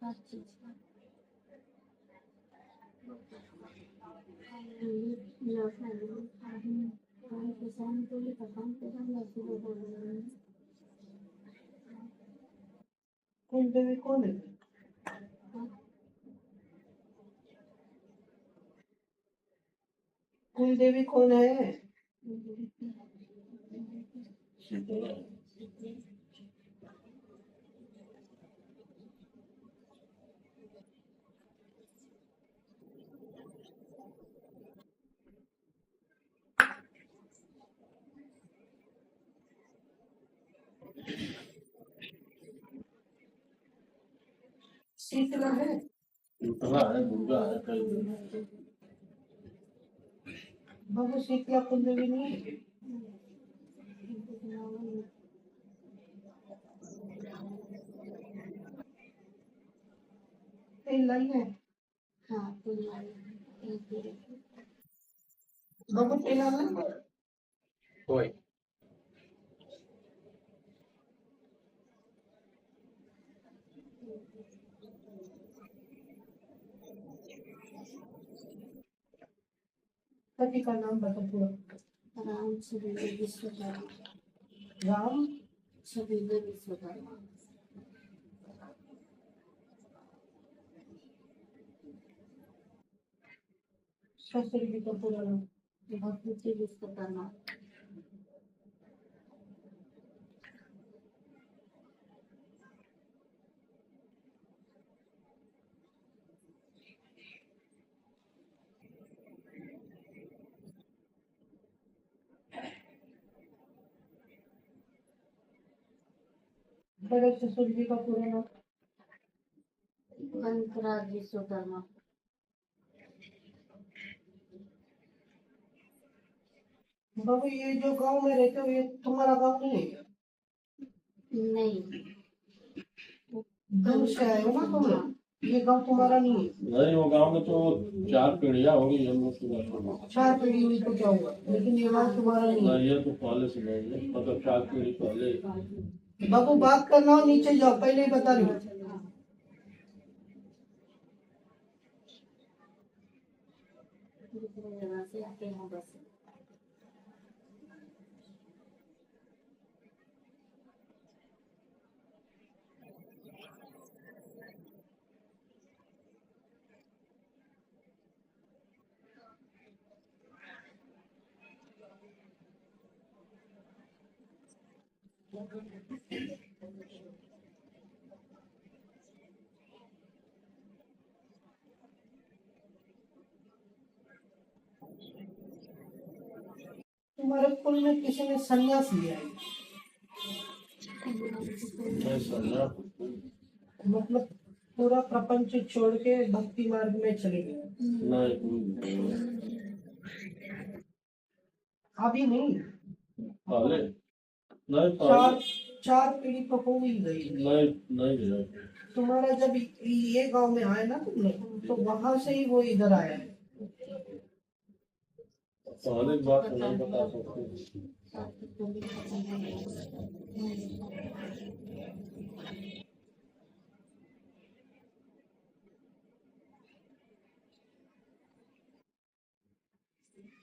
हर चीज का कुल देवी कौन है? कुल देवी कौन है? शीतला है? बाबू शीतला कुल देवी नहीं है? तेल लाई है? हाँ बाबू तेल आना कोई पति का नाम बता पूरा। राम छबीला विश्वकर्मा। राम छबीला विश्वकर्मा। ससुर जी का पूरा नाम? भगवती विश्वकर्मा। बड़े ससुर जी का पूरा नाम? गणराज विश्वकर्मा। बाबू ये जो गांव में रहते हो ये तुम्हारा गांव नहीं है क्या? नहीं, दूर से आए हो ना तुम लोग? ये गांव तुम्हारा नहीं है? नहीं, वो गांव में तो 4 पीढ़ियां होगी हम लोग की। 4 पीढ़ी हुई तो क्या हुआ, लेकिन ये गांव तुम्हारा नहीं है। ये तो पहले से नहीं है, मतलब 4 पीढ़ी पहले। बाबू बात करना हो नीचे जाओ, पहले ही बता रही हूँ। दूसरी जगह से आते हैं बस। तुम्हारे कुल में किसी ने संन्यास लिया है? मतलब पूरा प्रपंच छोड़ के भक्ति मार्ग में चले गए? नहीं, अभी नहीं? पहले नहीं, चार 4 पीढ़ी तो हो ही गई। नहीं। तुम्हारा जब ये गांव में आए ना तुम लोग, तो वहां से ही वो इधर आया है। पहले बात नहीं बता सकते।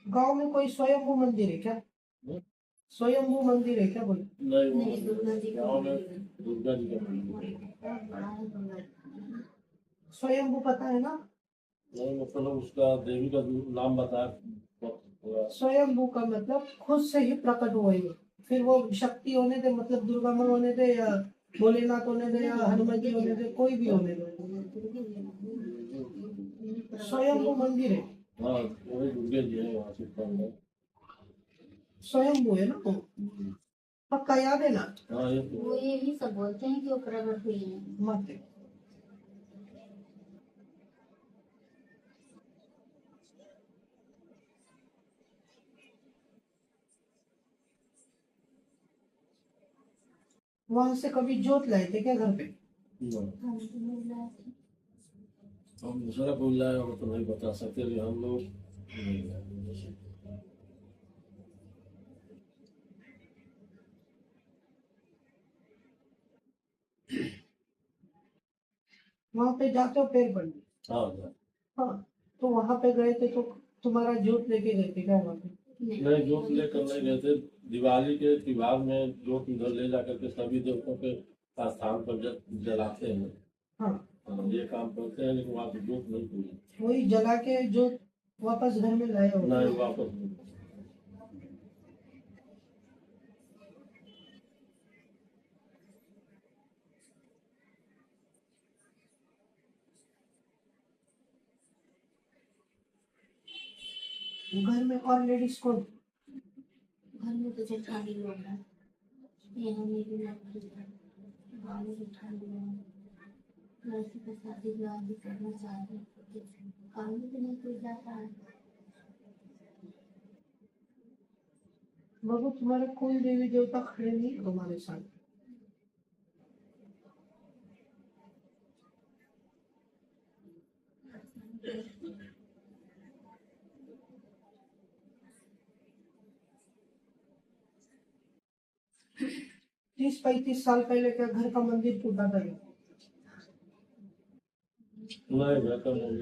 गांव में कोई स्वयंभू मंदिर है क्या? स्वयंभू मंदिर है क्या कोई? नहीं, दुर्गा जी का गाँव में दुर्गा जी का स्वयंभू पता है ना? नहीं, मतलब उसका देवी का नाम बता। स्वयंभू का मतलब खुद से ही प्रकट हुए, फिर वो शक्ति होने दे, मतलब दुर्गा माँ होने दे या भोलेनाथ होने दे या हनुमान जी होने दे, कोई भी होने दे, स्वयंभू मंदिर है। हाँ, वही दुर्गा जी है वहाँ से। स्वयंभू है ना? पक्का याद है ना? हाँ, ये वो यही सब बोलते हैं कि वो प्रकट हुई है। मत वहां से कभी जोत लाए थे क्या घर पे? हम दूसरा कोई लाया हो तो नहीं बता सकते, हम लोग वहां पे जाते हो पैर पड़ने? हाँ हाँ। हाँ, तो वहां पे गए थे तो तुम्हारा जोत लेके गए थे क्या वहां पे? नहीं, जोत लेकर नहीं गए थे। दिवाली के त्योहार में जोत उधर ले जाकर के सभी देवताओं के स्थान पर जलाते हैं। हाँ, हाँ, ये काम करते हैं, लेकिन वहाँ पे जोत नहीं पूरी। वही जला के जो वापस घर में लाए हो? नहीं, वापस नहीं। घर में और लेडीज कौन? घर में तो जेठानी लोग हैं, यहाँ मेरी लड़की है, भाभी जेठानी लोग हैं। लड़की का शादी ब्याह भी करना चाहते हैं, काम भी तो नहीं कोई जाता है। बाबू तुम्हारे कोई देवी देवता खड़े नहीं तुम्हारे साथ? तीस 35 साल पहले क्या घर का मंदिर टूटा था क्या? नहीं, बेहतर नहीं।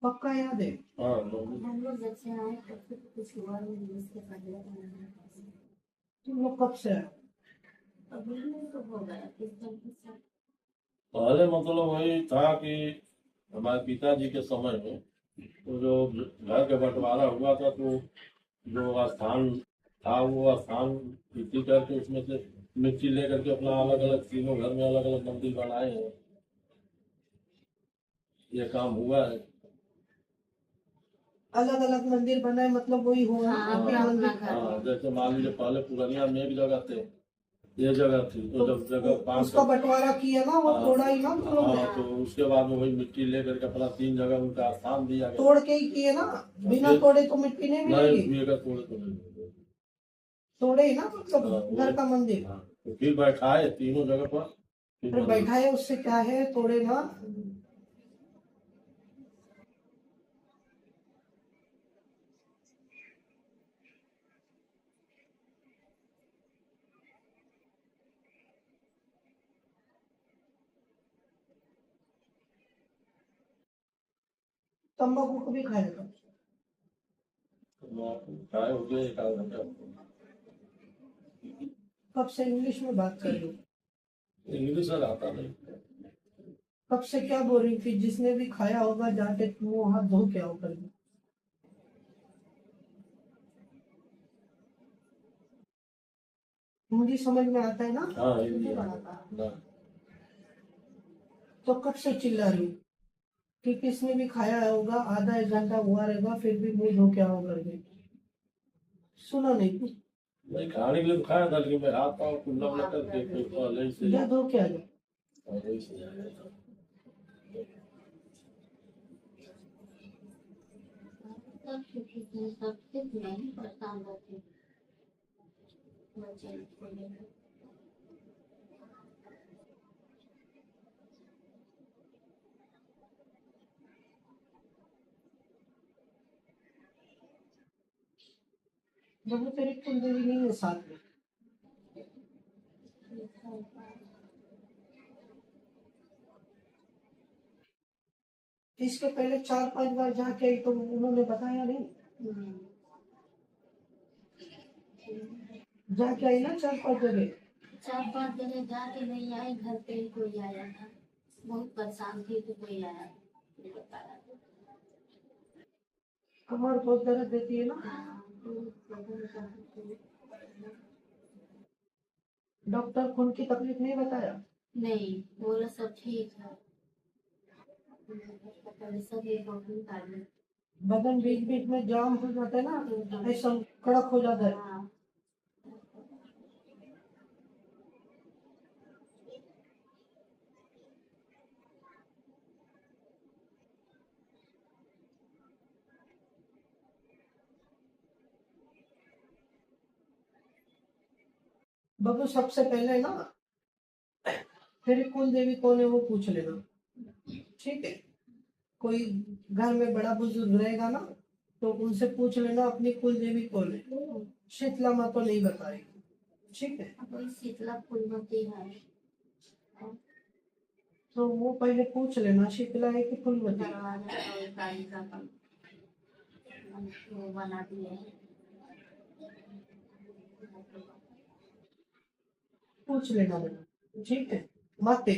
पक्का याद है? हाँ, नहीं। हम लोग जब से आए तब से तो कुछ हुआ नहीं, इसके पहले तो नहीं। तुम लोग कब से आए? अभी नहीं तो हो गया 30 35 साल। पहले मतलब वही था कि हमारे पिताजी के समय में तो जो घर का बंटवारा हुआ था, तो जो स्थान था वो स्थान इसी करके उसमें से मिट्टी लेकर के अपना अलग अलग तीनों घर में अलग अलग मंदिर बनाए हैं। ये काम हुआ है। अलग अलग मंदिर बनाए मतलब वही हुआ ना, हाँ, अपने अपना मंदिर। अपना घर। हाँ, जैसे मान लीजिए पहले पुरनिया में एक जगह थे, ये जगह थी, तो जब जगह पांच उसका बंटवारा किया ना, वो हाँ, तोड़ा ही ना तुम लोग ने? हाँ, तो उसके बाद में वही मिट्टी लेकर के अपना 3 जगह उनका स्थान दिया गया। तोड़ के ही किए ना, बिना तोड़े तो मिट्टी नहीं नहीं, मिलेगी। पिएगा थोड़े तो नहीं। तोड़े ही ना, हाँ, मतलब घर का मंदिर। हाँ, तो फिर बैठाए तीनों जगह पर, फिर फिर मंदिर। बैठा है, उससे क्या है, तोड़े ना। तंबाकू कभी खाएगा? खाए हो गए 1 आध घंटा। कब से इंग्लिश में बात कर रही हो? इंग्लिश सर आता नहीं। कब से क्या बोल रही थी? जिसने भी खाया होगा जाके मुंह हाथ धो के आओ करके। हिंदी समझ में आता है ना? हाँ, हिंदी बड़ा आता था। है। तो कब से चिल्ला रही हो कि किसने भी खाया होगा, आधा 1 घंटा हुआ रहेगा फिर भी मुंह धो के आओ करके? सुना नहीं कुछ? नहीं, खाने के लिए तो खाया था, लेकिन मैं हाथ पाँव कुल्ला उल्ला करके फिर पहले ही से जा धो के आ जाओ। पहले ही से आ गया था। सब ठीक है, सब ठीक, मैं ही परेशान रहती हूँ बच्चे को लेकर। जब वो तेरी कुंडली नहीं है साथ में। इसके पहले 4-5 बार जाके आई तो उन्होंने बताया नहीं? हम्म। जाके आई ना 4-5 जगह? 4 5 जगह जाके नहीं आई, घर पे ही कोई आया था, बहुत परेशान थी तो कोई आया तो बताया। कमर बहुत दर्द देती है ना? हाँ, तो प्रॉब्लम करती थी। डॉक्टर खून की तकलीफ नहीं बताया? नहीं, बोला सब ठीक है, पहले सब ये प्रॉब्लम कर ली। बदन बीच बीच में जाम हो जाता है ना, ऐसा कड़क हो जाता है। हाँ, बबू सबसे पहले ना तेरी कुल देवी कौन है वो पूछ लेना, ठीक है। कोई घर में बड़ा बुजुर्ग रहेगा ना तो उनसे पूछ लेना अपनी कुल देवी कौन है। शीतला माँ तो नहीं बताएगी, ठीक है। कोई शीतला फूलवती है, तो वो पहले पूछ लेना शीतला है कि फुलवती। दरवाजा और कालिका का वो बना दिए, पूछ लेना बेटा, ठीक है। माते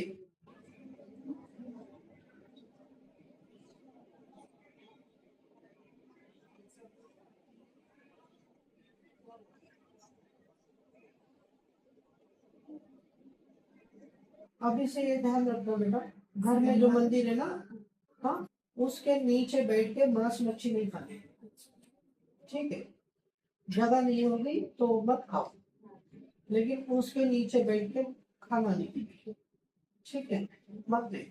अभी से ये ध्यान रखना बेटा, घर में जो मंदिर है ना, हाँ, उसके नीचे बैठ के मांस मच्छी नहीं खाने, ठीक है। जगह नहीं होगी तो मत खाओ, लेकिन उसके नीचे बैठ के खाना नहीं, ठीक है। मत दे।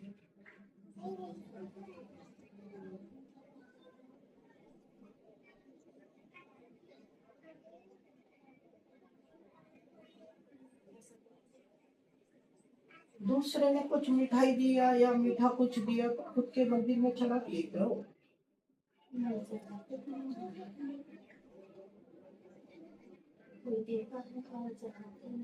दूसरे ने कुछ मिठाई दिया या मीठा कुछ दिया तो खुद के मंदिर में चढ़ा दिए करो। कोई देवता है और चढ़ाते हैं।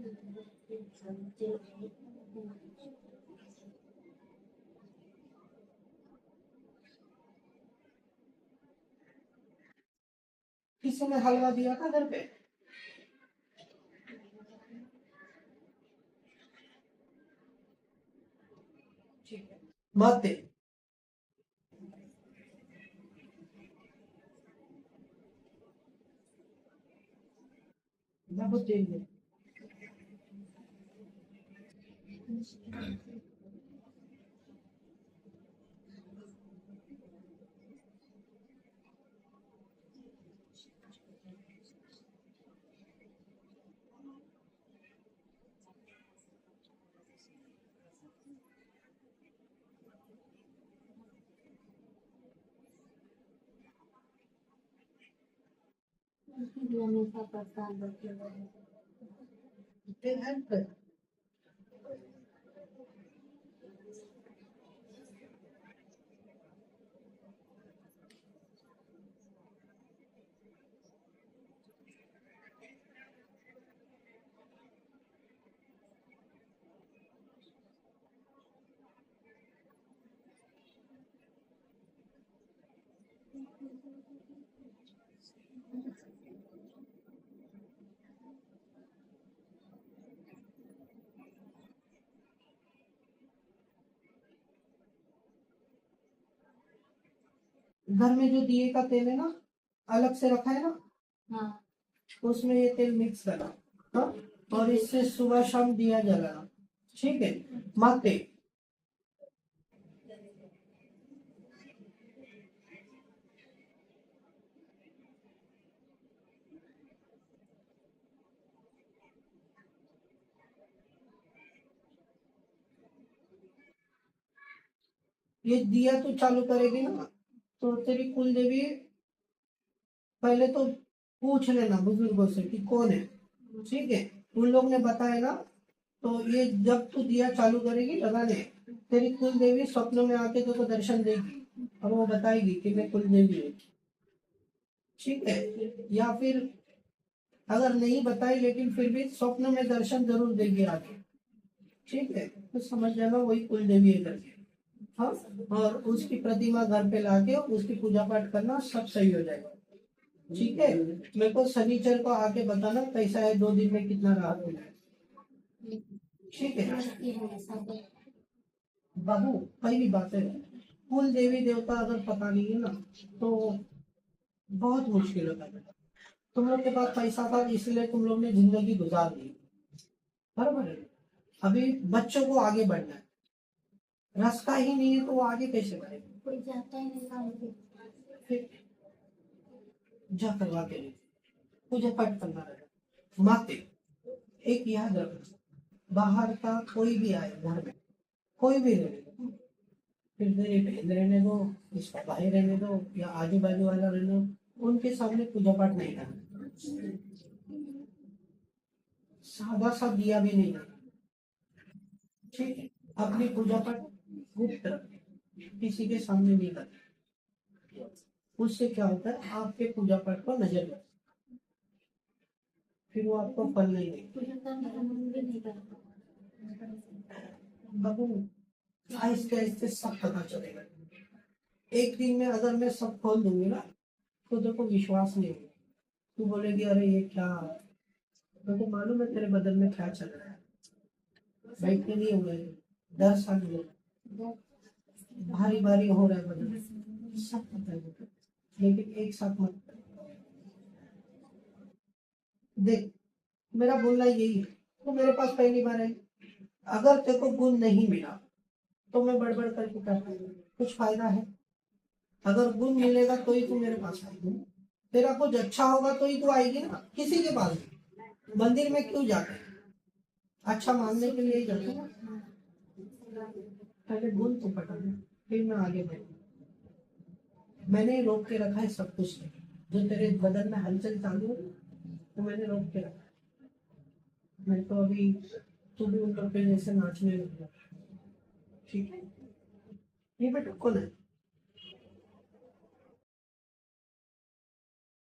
किसी ने हलवा दिया था घर पे, ठीक है। मत दे। बहुत देंगे। हमेशा परेशान रहते हैं। हेल्प कर। घर में जो दिए का तेल है ना, अलग से रखा है ना, हाँ, उसमें ये तेल मिक्स करना, हाँ, और इससे सुबह शाम दिया जलाना, ठीक है। माते ये दिया तो चालू करेगी ना तो तेरी कुल देवी पहले तो पूछ लेना बुजुर्गों से कि कौन है, ठीक है। उन लोग ने बताया ना तो ये जब तू दिया चालू करेगी लगाने, तेरी कुल देवी स्वप्न में आके तेरे को दर्शन देगी और वो बताएगी कि मैं कुल देवी हूँ, ठीक है। या फिर अगर नहीं बताई लेकिन फिर भी स्वप्न में दर्शन जरूर देगी आगे, ठीक है। तो समझ जाना वही कुल देवी है करके, हाँ। और उसकी प्रतिमा घर पे लाके उसकी पूजा पाठ करना, सब सही हो जाएगा, ठीक है। मेरे को शनिचर को आके बताना कैसा है, 2 दिन में कितना राहत मिला है, ठीक है। बाबू पहली बात है, कुल देवी देवता अगर पता नहीं है ना तो बहुत मुश्किल होता है। तुम लोग के पास पैसा था इसलिए तुम लोग ने जिंदगी गुजार दी, बराबर है। अभी बच्चों को आगे बढ़ना है, रास्ता ही नहीं है तो वो आगे कैसे बढ़ेगा। कोई जाता ही नहीं काम, फिर जा करवा के नहीं, पूजा पाठ करना रहेगा। माते एक याद रखना, बाहर का कोई भी आए घर में, कोई भी रहे, फिर तेरी बहन रहने दो, इसका भाई रहने दो या आजू बाजू वाला रहने दो, उनके सामने पूजा पाठ नहीं करना, सादा सा दिया भी नहीं करना, ठीक है। अपनी पूजा पाठ गुप्त रखें, किसी के सामने नहीं करें। उससे क्या होता है, आपके पूजा पाठ को नजर लगती है, फिर वो आपको फल नहीं देगी। पूजा करने का मन भी नहीं करता। बाबू आहिस्ते आहिस्ते सब पता चलेगा। एक दिन में अगर मैं सब खोल दूंगी ना, तो देखो विश्वास नहीं होगा। तू बोलेगी अरे ये क्या, तो मालूम है तेरे बदन में क्या चल रहा है। बैठने नहीं हो गए, डर सा नहीं हो, भारी भारी हो रहा है बदन, सब पता है, लेकिन एक साथ मत कर। देख, मेरा बोलना यही है, तो मेरे पास पहली बार है, अगर तेरे को गुण नहीं मिला तो मैं बड़बड़ करके क्या करूं? कुछ फायदा है? अगर गुण मिलेगा तो ही तू मेरे पास आएगी, तेरा कुछ अच्छा होगा तो ही तू आएगी ना। किसी के पास मंदिर में क्यों जाते हैं? अच्छा मानने के लिए ही जाते हैं ना। पहले गुण तो पटा ले, फिर मैं आगे बढ़ूँ। मैंने रोक के रखा है सब कुछ, जो तेरे बदन में हलचल चालू है तो मैंने रोक के रखा है। मैं तो अभी तू भी उन लोग के जैसे नाचने लगा, ठीक है? ये बेटा कौन है?